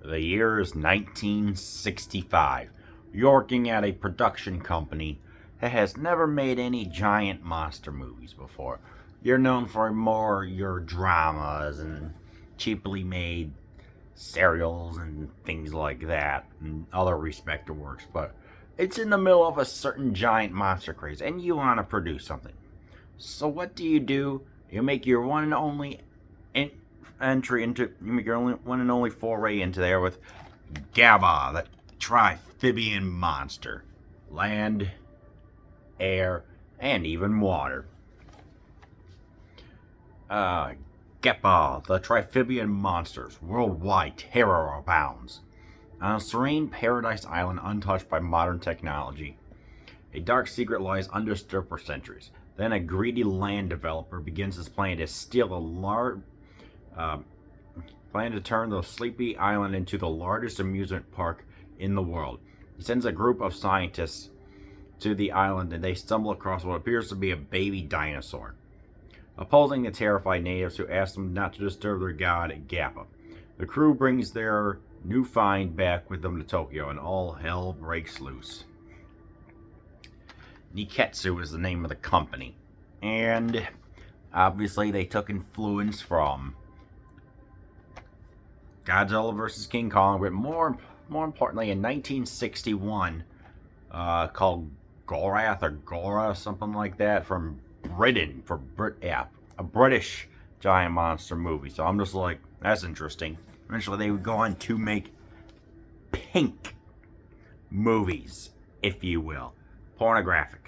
The year is 1965. You're working at a production company that has never made any giant monster movies before. You're known for more your dramas and cheaply made serials and things like that and other respected works, but it's in the middle of a certain giant monster craze and you want to produce something. So what do? You make your one and only entry into you make your only one and only foray into there with Gappa, the Triphibian Monster. Land, air, and even water. Gappa, the Triphibian Monster's worldwide terror abounds. On a serene paradise island untouched by modern technology, a dark secret lies undisturbed for centuries. Then a greedy land developer begins his plan to steal a large plan to turn the sleepy island into the largest amusement park in the world. He sends a group of scientists to the island and they stumble across what appears to be a baby dinosaur, opposing the terrified natives who ask them not to disturb their god Gappa. The crew brings their new find back with them to Tokyo and all hell breaks loose. Nikkatsu is the name of the company, and obviously they took influence from Godzilla vs. King Kong, but more importantly, in 1961, called Gorath or Gora, something like that, from Britain, a British giant monster movie. So I'm just like, that's interesting. Eventually, they would go on to make pink movies, if you will, pornographic.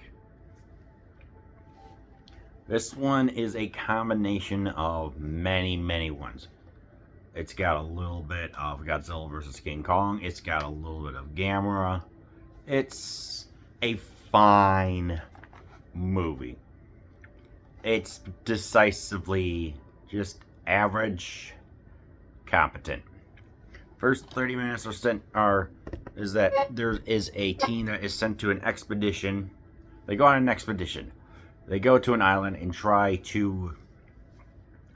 This one is a combination of many ones. It's got a little bit of Godzilla vs. King Kong. It's got a little bit of Gamera. It's a fine movie. It's decisively just average, competent. First 30 minutes is that there is a team that is sent to an expedition. They go on an expedition. They go to an island and try to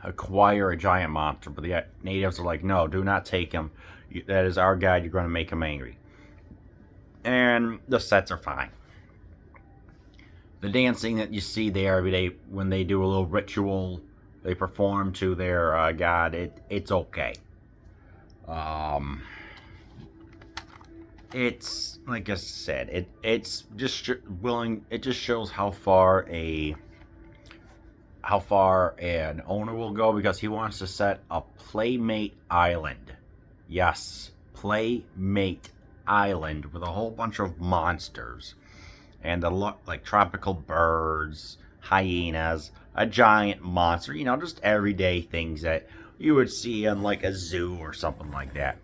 acquire a giant monster, but the natives are like, no, do not take him. That is our guide. You're going to make him angry. And the sets are fine. The dancing that you see there every day when they do a little ritual, they perform to their god, it's okay. It's like I said, it's just willing. It just shows how far an owner will go because he wants to set a Playmate Island. Yes, Playmate Island with a whole bunch of monsters and like tropical birds, hyenas, a giant monster. You know, just everyday things that you would see in like a zoo or something like that.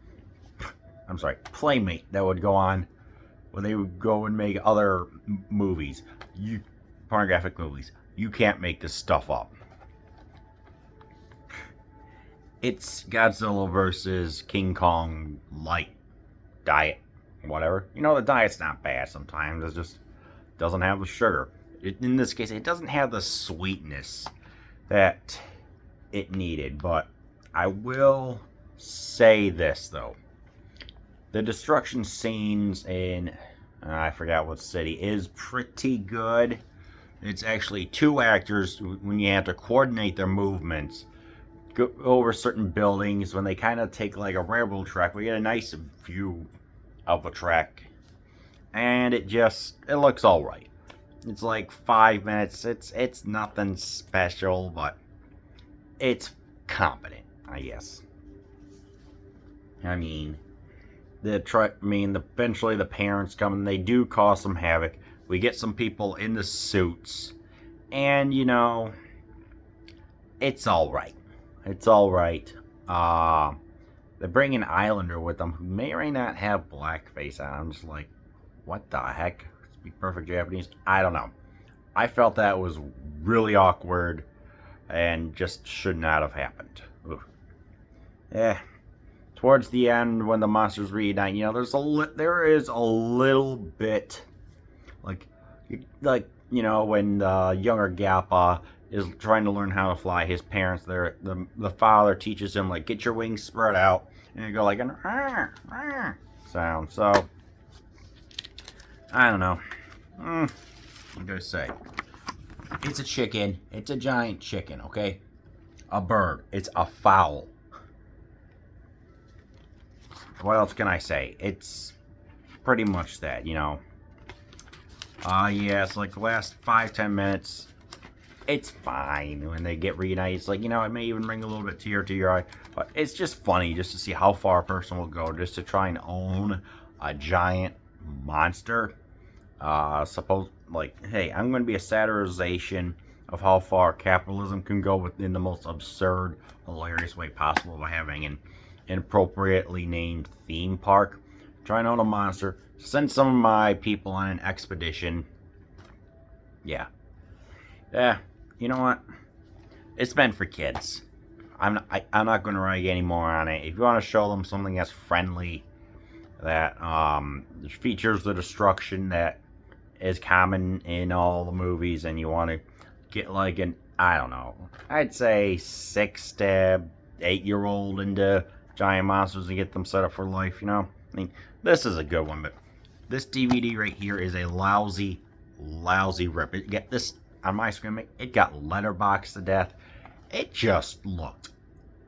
I'm sorry, Playmate, that would go on when they would go and make other movies, pornographic movies. You can't make this stuff up. It's Godzilla versus King Kong light diet, whatever. You know, the diet's not bad sometimes. It just doesn't have the sugar. In this case, it doesn't have the sweetness that it needed. But I will say this, though. The destruction scenes in, I forgot what city, is pretty good. It's actually two actors when you have to coordinate their movements, go over certain buildings. When they kind of take like a railroad track, we get a nice view of a track, and it looks all right. It's like 5 minutes. It's nothing special, but it's competent, I guess. I mean, eventually the parents come and they do cause some havoc. We get some people in the suits, and you know, it's all right. It's all right. They bring an islander with them who may or may not have blackface on. I'm just like, what the heck? Speak perfect Japanese? I don't know. I felt that was really awkward and just should not have happened. Ugh. Yeah. Towards the end, when the monsters reunite, you know, there is a little bit, like you know, when the younger Gappa is trying to learn how to fly. His parents, the father teaches him, like, get your wings spread out, and you go like an sound. So, I don't know. I'm gonna say, it's a chicken. It's a giant chicken, okay? A bird. It's a fowl. What else can I say? It's pretty much that, you know. Yeah, it's like the last 5-10 minutes. It's fine when they get reunited. It's like, you know, it may even bring a little bit tear to your eye. But it's just funny just to see how far a person will go just to try and own a giant monster. Suppose, like, hey, I'm going to be a satirization of how far capitalism can go within the most absurd, hilarious way possible by having an inappropriately named theme park. Try and own a monster. Send some of my people on an expedition. Yeah. Yeah. You know what? It's meant for kids. I'm not going to write any more on it. If you want to show them something that's friendly, that features the destruction that is common in all the movies, and you want to get like an, I don't know, I'd say 6 to 8-year-old into giant monsters and get them set up for life, you know? I mean, this is a good one, but this DVD right here is a lousy rip. Get this on my screen, it got letterboxed to death. It just looked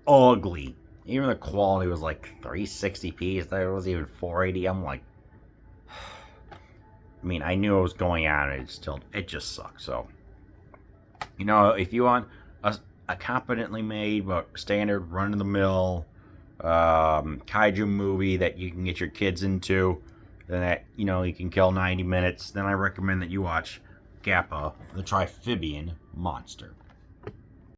ugly. Even the quality was like 360p. It was even 480. I'm like, I mean, I knew it was going on, and it just sucks. So, you know, if you want a competently made but standard run-of-the-mill kaiju movie that you can get your kids into, then that, you know, you can kill 90 minutes, then I recommend that you watch Gappa, the Triphibian Monster.